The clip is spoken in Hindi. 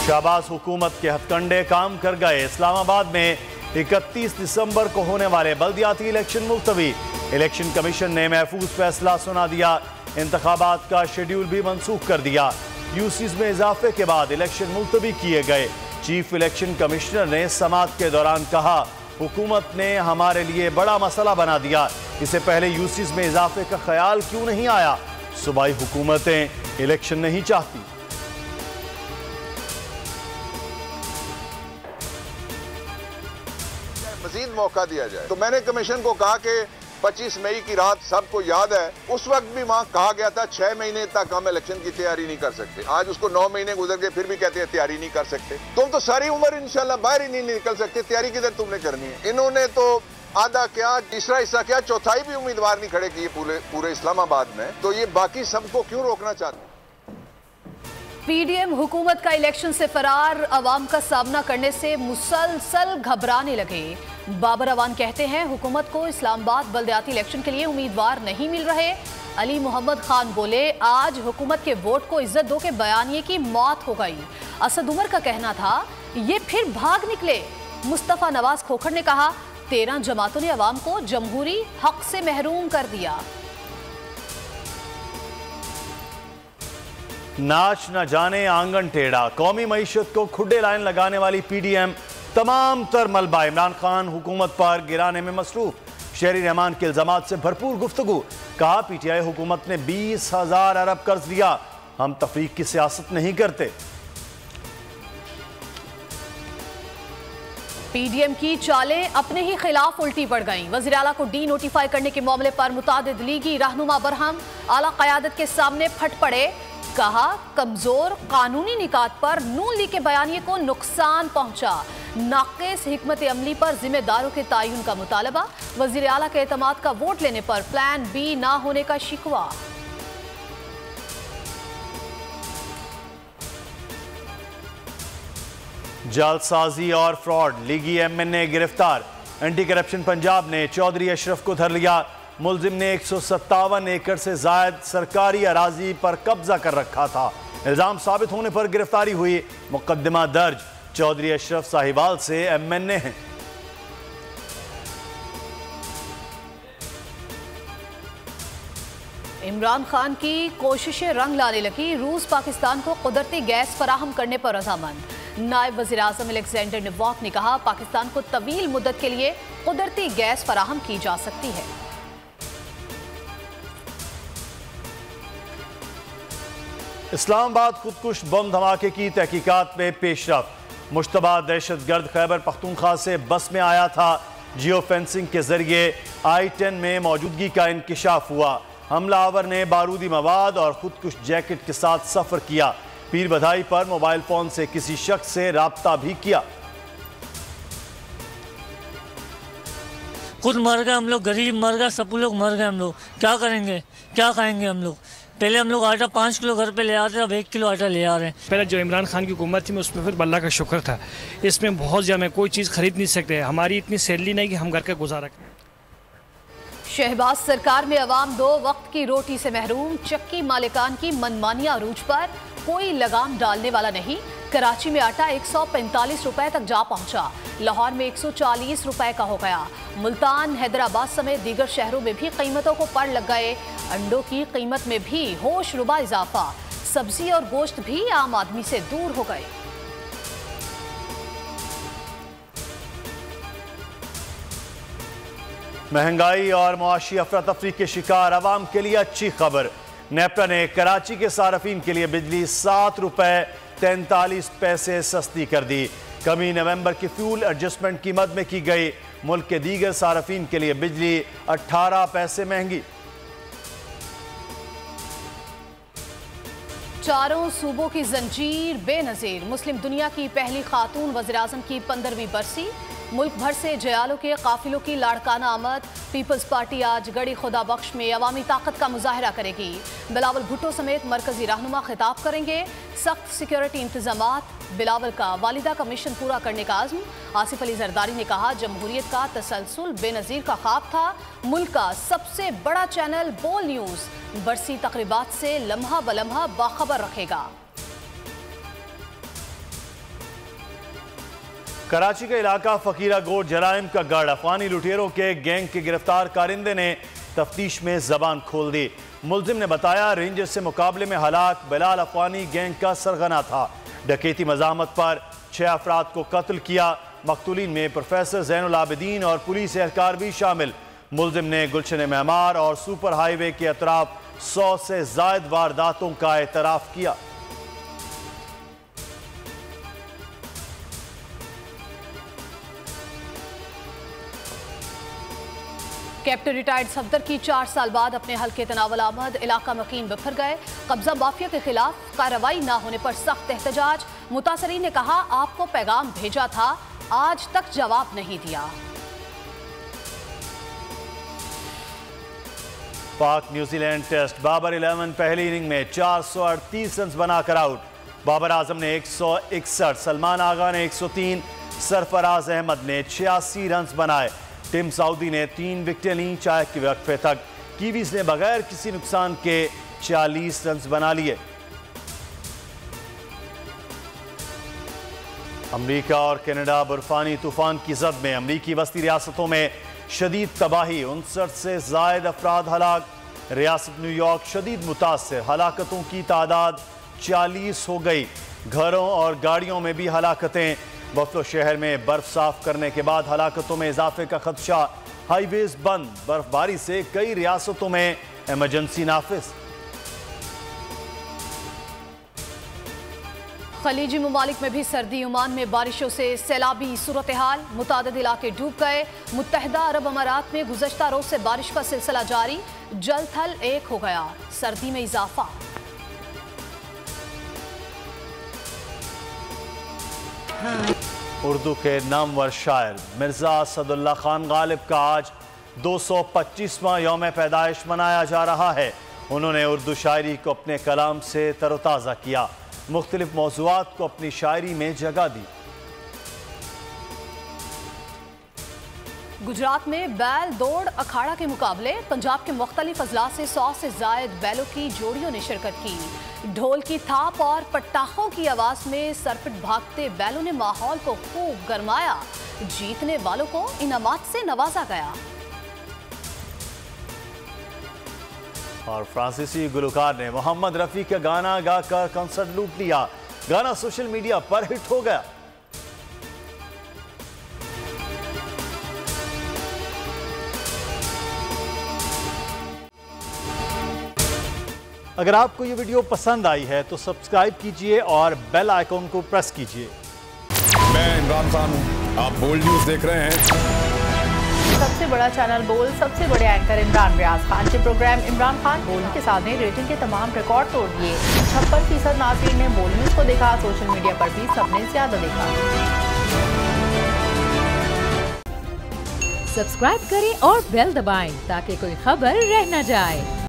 शाहबाज हुकूमत के हथकंडे काम कर गए। इस्लामाबाद में 31 दिसंबर को होने वाले बल्दियाती इलेक्शन मुलतवी। इलेक्शन कमीशन ने महफूज फैसला सुना दिया। इंतखाबात का शेड्यूल भी मनसूख कर दिया। यूसीज में इजाफे के बाद इलेक्शन मुलतवी किए गए। चीफ इलेक्शन कमिश्नर ने समाअत के दौरान कहा, हुकूमत ने हमारे लिए बड़ा मसला बना दिया। इससे पहले यूसीज में इजाफे का ख्याल क्यों नहीं आया? सूबाई हुकूमतें इलेक्शन नहीं चाहती। मजीद मौका दिया जाए। तो मैंने कमीशन को कहा कि 25 मई की रात सबको याद है, उस वक्त भी वहां कहा गया था 6 महीने तक हम इलेक्शन की तैयारी नहीं कर सकते। आज उसको 9 महीने गुजर गए, फिर भी कहते हैं तैयारी नहीं कर सकते। तुम तो सारी उम्र इंशाल्लाह बाहर ही नहीं निकल सकते, तैयारी किधर तुमने करनी है? इन्होंने तो आधा क्या, तीसरा हिस्सा क्या, चौथाई भी उम्मीदवार नहीं खड़े किए पूरे इस्लामाबाद में। तो ये बाकी सबको क्यों रोकना चाहते हैं? पीडीएम हुकूमत का इलेक्शन से फरार, अवाम का सामना करने से मुसलसल घबराने लगे। बाबर अवान कहते हैं, हुकूमत को इस्लामाबाद बल्दियाती इलेक्शन के लिए उम्मीदवार नहीं मिल रहे। अली मोहम्मद खान बोले, आज हुकूमत के वोट को इज्जत दो के बयानिए की मौत हो गई। असद उमर का कहना था, ये फिर भाग निकले। मुस्तफा नवाज खोखर ने कहा, 13 जमातों ने अवाम को जमहूरी हक से महरूम कर दिया। नाच न जाने आंगन टेढ़ा, कौमी मईशत को खुड्डे लाइन लगाने वाली पीडीएम तमाम तर मलबा इमरान खान हुकूमत पर गिराने में मसरूफ। शहरी रहमान के इल्जामात से भरपूर गुफ्तगू। कहा, पीटीआई हुकूमत ने 20,000 अरब कर्ज दिया। हम तफरीक की सियासत नहीं करते। पीडीएम की चालें अपने ही खिलाफ उल्टी पड़ गईं। वज़ीर आला को डी नोटिफाई करने के मामले पर मुतादिद लीगी रहनुमा बरहम आला क़यादत के सामने फट पड़े। कहा, कमजोर कानूनी निकात पर नून लीग के बयानिए को नुकसान पहुंचा। नाक़िस हिकमत अमली पर जिम्मेदारों के तायुन का मुतालबा। वज़ीर आला के एतमाद का वोट लेने पर प्लान बी ना होने का शिकवा। जालसाजी और फ्रॉड, लीगी एमएनए गिरफ्तार। एंटी करप्शन पंजाब ने चौधरी अशरफ को धर लिया। मुलजिम ने 157 एकड़ से जायद सरकारी अराजी पर कब्जा कर रखा था। इल्जाम साबित होने पर गिरफ्तारी हुई। मुकदमा दर्ज। चौधरी अशरफ साहिवाल से एमएनए हैं। इमरान खान की कोशिशें रंग लाने लगी। रूस पाकिस्तान को कुदरती गैस फराहम करने पर रजामंद। नायब वज़ीर आज़म अलेक्जेंडर निवाक ने कहा, पाकिस्तान को तवील मुद्दत के लिए कुदरती गैस फराहम की जा सकती है। इस्लामाबाद खुदकुश बम धमाके की तहकीकात में पेशरफ। मुश्तबा दहशतगर्द खैबर पख्तूनख्वा से बस में आया था। जियो फेंसिंग के जरिए I-10 में मौजूदगी का इंकिशाफ हुआ। हमलावर ने बारूदी मवाद और खुदकुश जैकेट के साथ सफर किया। पीर बधाई पर मोबाइल फोन से किसी शख्स से राब्ता भी किया। खुद मर गए हम लोग, गरीब मर गए, सब लोग मर गए हम लोग। क्या करेंगे, क्या खाएंगे हम लोग? पहले हम लोग आटा 5 किलो घर पे ले आते थे, अब 1 किलो आटा ले आ रहे हैं। पहले जो इमरान खान की हुकूमत थी, उसमें फिर अल्लाह का शुक्र था। इसमें बहुत ज़्यादा कोई चीज़ खरीद नहीं सकते। हमारी इतनी सैलरी नहीं कि हम घर का गुजारा करें। शहबाज सरकार में अवाम 2 वक्त की रोटी से महरूम। चक्की मालिकान की मनमानी अरूज पर कोई लगाम डालने वाला नहीं। कराची में आटा 145 रुपए तक जा पहुंचा। लाहौर में 140 रुपए का हो गया। मुल्तान, हैदराबाद समेत दीगर शहरों में भी कीमतों को पड़ लग गए। अंडों की कीमत में भी होश रुबा इजाफा। सब्जी और गोश्त भी आम आदमी से दूर हो गए। महंगाई और मुआशी अफरा तफरी के शिकार अवाम के लिए अच्छी खबर। नेपटा ने कराची के सार्फिन के लिए बिजली 7 रुपए 43 पैसे सस्ती कर दी। कमी नवंबर की फ्यूल एडजस्टमेंट की मद में की गई। मुल्क के दीगर सार्फिन के लिए बिजली 18 पैसे महंगी। चारों सूबों की जंजीर बेनजीर। मुस्लिम दुनिया की पहली खातून वज़ीर आज़म की 15वीं बरसी। मुल्क भर से जयालों के काफिलों की लाड़काना आमद। पीपल्स पार्टी आज गड़ी खुदा बख्श में अवामी ताकत का मुजाहरा करेगी। बिलावल भुट्टो समेत मरकजी रहनुमा खिताब करेंगे। सख्त सिक्योरिटी इंतजामात। बिलावल का वालिदा का मिशन पूरा करने का आज़म। आसिफ अली जरदारी ने कहा, जमहूरियत का तसलसल बेनजीर का ख्वाब था। मुल्क का सबसे बड़ा चैनल बोल न्यूज़ बरसी तकरीबात से लम्हा ब लम्हा बाखबर रखेगा। कराची का इलाका फकीरा गोट जराइम का गढ़। अफगानी लुटेरों के गैंग के गिरफ्तार कारिंदे ने तफ्तीश में जबान खोल दी। मुलजिम ने बताया रेंजर से मुकाबले में हलाक बिलाल अफगानी गैंग का सरगना था। डकैती मजामत पर 6 अफराद को कत्ल किया। मकतूलीन में प्रोफेसर जैनुल आबिदीन और पुलिस एहलकार भी शामिल। मुलजिम ने गुलशन मेमार और सुपर हाईवे के अतराफ 100 से जायद वारदातों का एतराफ किया। कैप्टन रिटायर्ड सफदर की 4 साल बाद अपने हल्के तनावल आमद। इलाका मकीन बिखर गए। कब्जा माफिया के खिलाफ कार्रवाई न होने पर सख्त एहतजाज। मुतासरीन ने कहा आपको पैगाम भेजा था, आज तक जवाब नहीं दिया। पाक न्यूजीलैंड टेस्ट। बाबर 11 पहली इनिंग में 438 रन बनाकर आउट। बाबर आजम ने 161, सलमान आगा ने 103, सरफराज अहमद ने 86 रन बनाए। टिम साउदी ने 3 विकेटें लीं। चाय के वक्फे तक कीवीज ने बगैर किसी नुकसान के 40 रन बना लिए। अमरीका और कनाडा बर्फानी तूफान की जद में। अमरीकी वस्ती रियासतों में शदीद तबाही। 59 से जायद अफराद हलाक। रियासत न्यूयॉर्क शदीद मुतासर। हलाकतों की तादाद 40 हो गई। घरों और गाड़ियों में भी हलाकतें। बफलो शहर में बर्फ साफ करने के बाद हलाकतों में इजाफे का खदशा। हाईवेज बंद। बर्फबारी से कई रियासतों में इमरजेंसी नाफिज। खलीजी ममालिक में भी सर्दी। ओमान में बारिशों से सैलाबी सूरत हाल। मुतादिद इलाके डूब गए। मुत्तहिदा अरब अमारात में गुज़श्ता रोज से बारिश का सिलसिला जारी। जल थल एक हो गया। सर्दी में इजाफा। उर्दू के नामवर शायर मिर्ज़ा असदुल्ला खान गालिब का आज 225वां यौम पैदाइश मनाया जा रहा है। उन्होंने उर्दू शायरी को अपने कलाम से तरोताज़ा किया। मुख्तलिफ मौज़ूआत को अपनी शायरी में जगह दी। गुजरात में बैल दौड़ अखाड़ा के मुकाबले। पंजाब के मुख्तलिफ अजला से 100 से जायद बैलों की जोड़ियों ने शिरकत की। ढोल की थाप और पटाखों की आवाज में सरपट भागते बैलों ने माहौल को खूब गरमाया। जीतने वालों को इनामात से नवाजा गया। और फ्रांसीसी गुलकार ने मोहम्मद रफ़ी का गाना गाकर कंसर्ट लूट लिया। गाना सोशल मीडिया पर हिट हो गया। अगर आपको ये वीडियो पसंद आई है तो सब्सक्राइब कीजिए और बेल आइकॉन को प्रेस कीजिए। मैं इमरान खान हूँ, आप बोल्ड न्यूज देख रहे हैं। सबसे बड़ा चैनल बोल्ड, सबसे बड़े एंकर इमरान रियाज खान के प्रोग्राम इमरान खान बोल्ड के साथ ने रेटिंग के तमाम रिकॉर्ड तोड़ दिए। 56% नाज़रीन ने बोल्ड न्यूज को देखा। सोशल मीडिया पर भी सबने ज्यादा देखा। सब्सक्राइब करें और बेल दबाएं ताकि कोई खबर रह न जाए।